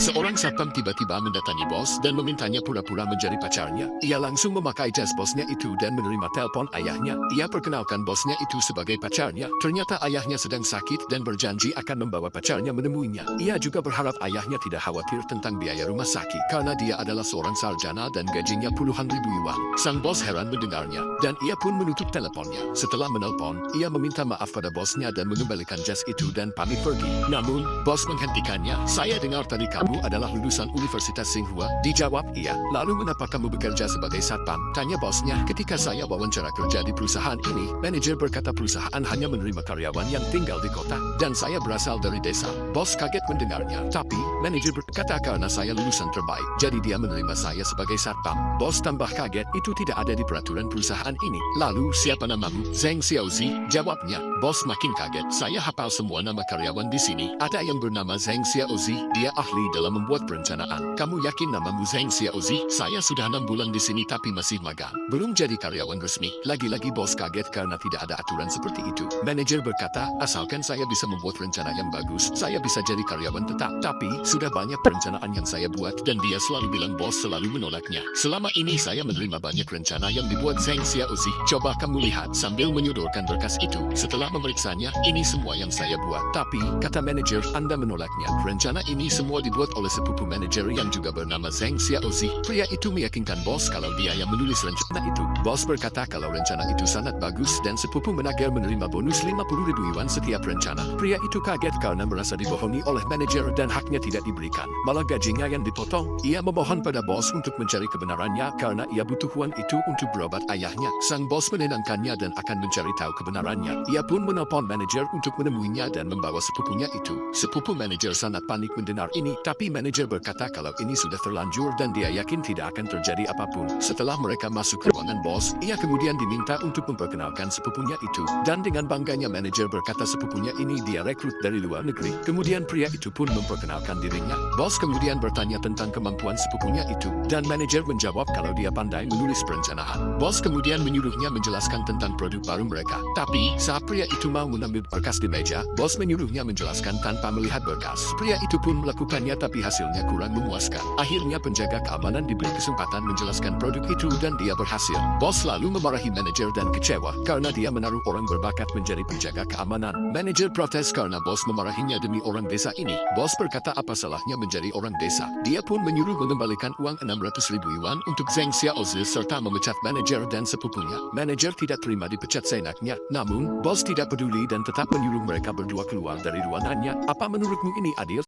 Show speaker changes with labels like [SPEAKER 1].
[SPEAKER 1] Seorang satpam tiba-tiba mendatangi bos dan memintanya pura-pura menjadi pacarnya. Ia langsung memakai jas bosnya itu dan menerima telepon ayahnya. Ia perkenalkan bosnya itu sebagai pacarnya. Ternyata ayahnya sedang sakit dan berjanji akan membawa pacarnya menemuinya. Ia juga berharap ayahnya tidak khawatir tentang biaya rumah sakit karena dia adalah seorang sarjana dan gajinya puluhan ribu yuan. Sang bos heran mendengarnya dan ia pun menutup teleponnya. Setelah menelpon, ia meminta maaf pada bosnya dan mengembalikan jas itu dan pamit pergi. Namun, bos menghentikannya. "Saya dengar tadi kamu adalah lulusan Universitas Tsinghua?" Dijawab iya. "Lalu mengapa kamu bekerja sebagai satpam?" tanya bosnya. "Ketika saya wawancara kerja di perusahaan ini, manajer berkata perusahaan hanya menerima karyawan yang tinggal di kota, dan saya berasal dari desa." Bos kaget mendengarnya. Tapi, manajer berkata karena saya lulusan terbaik, jadi dia menerima saya sebagai satpam. Bos tambah kaget, itu tidak ada di peraturan perusahaan ini. "Lalu siapa namamu?" "Zheng Xiaozi," jawabnya. Bos makin kaget. "Saya hafal semua nama karyawan di sini. Ada yang bernama Zheng Xiaozi, dia ahli dalam membuat perencanaan. Kamu yakin namamu Zheng Xiaozi? Saya sudah 6 bulan di sini tapi masih magang. Belum jadi karyawan resmi." Lagi-lagi bos kaget karena tidak ada aturan seperti itu. Manajer berkata, "Asalkan saya bisa membuat rencana yang bagus, saya bisa jadi karyawan tetap." Tapi, sudah banyak perencanaan yang saya buat dan dia selalu bilang bos selalu menolaknya. "Selama ini saya menerima banyak rencana yang dibuat Zheng Xiaozi. Coba kamu lihat," sambil menyodorkan berkas itu. Setelah memeriksanya, "Ini semua yang saya buat." Tapi, kata manajer, "Anda menolaknya. Rencana ini semua dibuat oleh sepupu manajer yang juga bernama Zheng Xiaozi." Pria itu meyakinkan bos kalau dia yang menulis rencana itu. Bos berkata kalau rencana itu sangat bagus dan sepupu manajer menerima bonus 50.000 yuan setiap rencana. Pria itu kaget karena merasa dibohongi oleh manajer dan haknya tidak diberikan. Malah gajinya yang dipotong. Ia memohon pada bos untuk mencari kebenarannya karena ia butuh uang itu untuk berobat ayahnya. Sang bos menenangkannya dan akan mencari tahu kebenarannya. Ia pun menelpon manajer untuk menemuinya dan membawa sepupunya itu. Sepupu manajer sangat panik mendengar ini, tapi manajer berkata kalau ini sudah terlanjur dan dia yakin tidak akan terjadi apapun. Setelah mereka masuk ke ruangan bos, ia kemudian diminta untuk memperkenalkan sepupunya itu. Dan dengan bangganya manajer berkata sepupunya ini dia rekrut dari luar negeri. Kemudian pria itu pun memperkenalkan dirinya. Bos kemudian bertanya tentang kemampuan sepupunya itu, dan manajer menjawab kalau dia pandai menulis perencanaan. Bos kemudian menyuruhnya menjelaskan tentang produk baru mereka. Tapi, saat pria itu mau mengambil berkas di meja, bos menyuruhnya menjelaskan tanpa melihat berkas. Pria itu pun melakukannya tapi hasilnya kurang memuaskan. Akhirnya penjaga keamanan diberi kesempatan menjelaskan produk itu dan dia berhasil. Bos lalu memarahi manajer dan kecewa karena dia menaruh orang berbakat menjadi penjaga keamanan. Manajer protes karena bos memarahinya demi orang desa ini. Bos berkata apa salahnya menjadi orang desa. Dia pun menyuruh mengembalikan uang 600.000 yuan untuk Zheng Xiaozi serta memecat manajer dan sepupunya. Manajer tidak terima dipecat seenaknya. Namun, bos tidak peduli dan tetap menyuruh mereka berdua keluar dari ruangannya. "Apa menurutmu ini adil?"